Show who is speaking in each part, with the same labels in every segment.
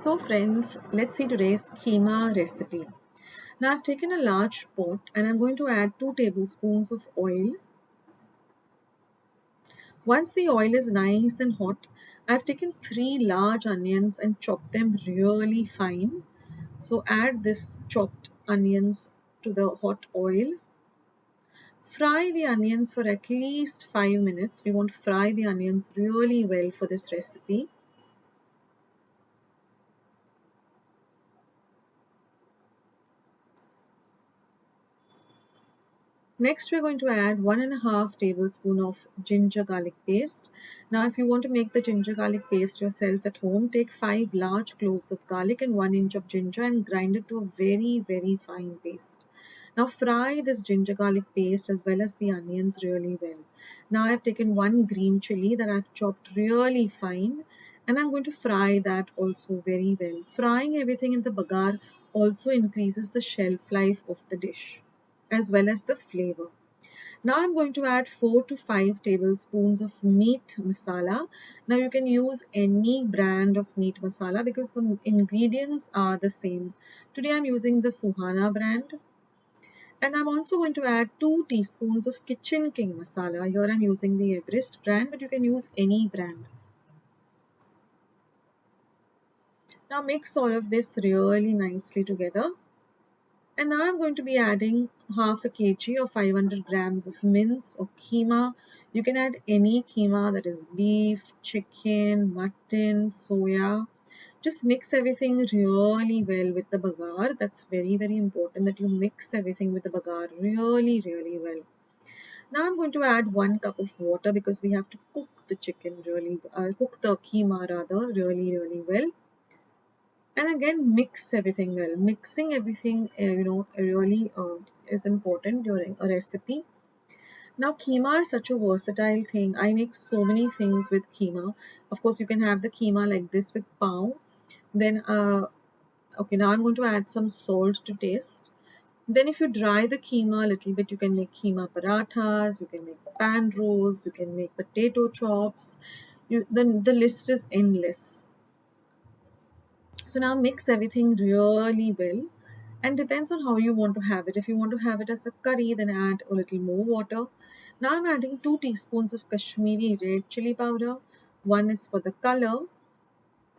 Speaker 1: So friends, let's see today's Keema recipe. Now I've taken a large pot and I'm going to add 2 tablespoons of oil. Once the oil is nice and hot, I've taken 3 large onions and chopped them really fine. So add this chopped onions to the hot oil. Fry the onions for at least 5 minutes. We want to fry the onions really well for this recipe. Next, we're going to add 1.5 tablespoon of ginger garlic paste. Now, if you want to make the ginger garlic paste yourself at home, take 5 large cloves of garlic and 1 inch of ginger and grind it to a very fine paste. Now, fry this ginger garlic paste as well as the onions really well. Now, I've taken 1 green chili that I've chopped really fine and I'm going to fry that also very well. Frying everything in the bagar also increases the shelf life of the dish as well as the flavor. Now I'm going to add 4 to 5 tablespoons of meat masala. Now you can use any brand of meat masala because the ingredients are the same. Today I'm using the Suhana brand. And I'm also going to add 2 teaspoons of Kitchen King masala. Here I'm using the Everest brand, but you can use any brand. Now mix all of this really nicely together. And now I'm going to be adding half a kg or 500 grams of mince or keema. You can add any keema, that is beef, chicken, mutton, soya. Just mix everything really well with the bagar. That's very important that you mix everything with the bagar really well. Now I'm going to add 1 cup of water because we have to cook the chicken cook the keema rather really well. And again, mix everything well. Mixing everything, really is important during a recipe. Now, keema is such a versatile thing. I make so many things with keema. Of course, you can have the keema like this with pav. Then, okay, now I'm going to add some salt to taste. Then, if you dry the keema a little bit, you can make keema parathas, you can make pan rolls, you can make potato chops. The list is endless. So now mix everything really well and depends on how you want to have it. If you want to have it as a curry, then add a little more water. Now I'm adding 2 teaspoons of Kashmiri red chili powder. One is for the color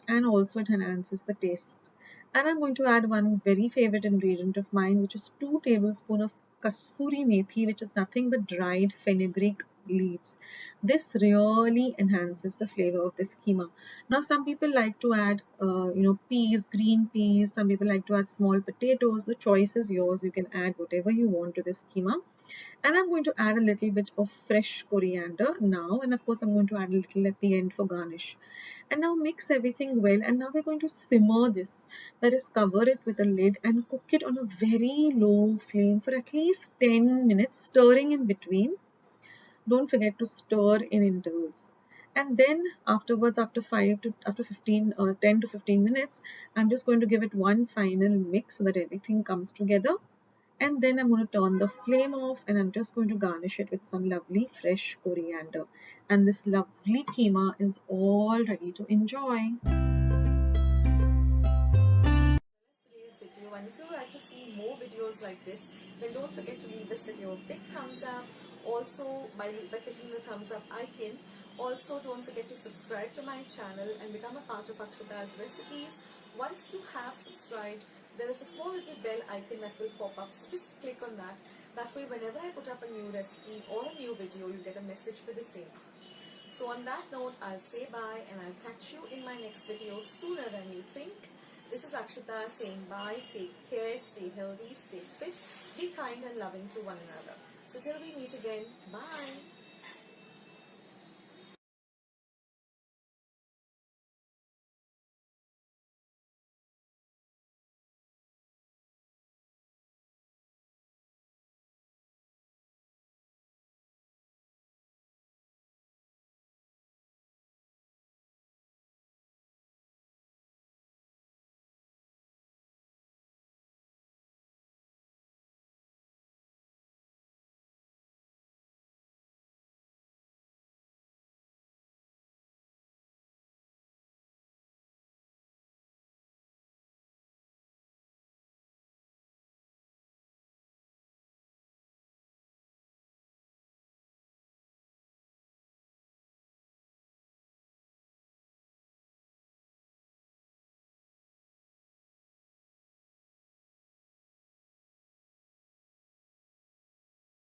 Speaker 1: and also it enhances the taste. And I'm going to add one very favorite ingredient of mine, which is 2 tablespoons of kasuri methi, which is nothing but dried fenugreek leaves. This really enhances the flavor of this keema. Now, some people like to add, peas, green peas. Some people like to add small potatoes. The choice is yours. You can add whatever you want to this keema. And I'm going to add a little bit of fresh coriander now. And of course, I'm going to add a little at the end for garnish. And now mix everything well. And now we're going to simmer this. That is, cover it with a lid and cook it on a very low flame for at least 10 minutes, stirring in between. Don't forget to stir in intervals. And then afterwards, after 10 to 15 minutes, I'm just going to give it one final mix so that everything comes together. And then I'm going to turn the flame off and I'm just going to garnish it with some lovely fresh coriander. And this lovely keema is all ready to enjoy.
Speaker 2: Today's video, and if you would like to see more videos like this, then don't forget to leave this video a big thumbs up. Also, by clicking the thumbs up icon. Also, don't forget to subscribe to my channel and become a part of Akshita's recipes. Once you have subscribed, there is a small little bell icon that will pop up, so just click on that. That way, whenever I put up a new recipe or a new video, you get a message for the same. So on that note, I'll say bye and I'll catch you in my next video sooner than you think. This is Akshita saying bye, take care, stay healthy, stay fit, be kind and loving to one another. So till we meet again, bye.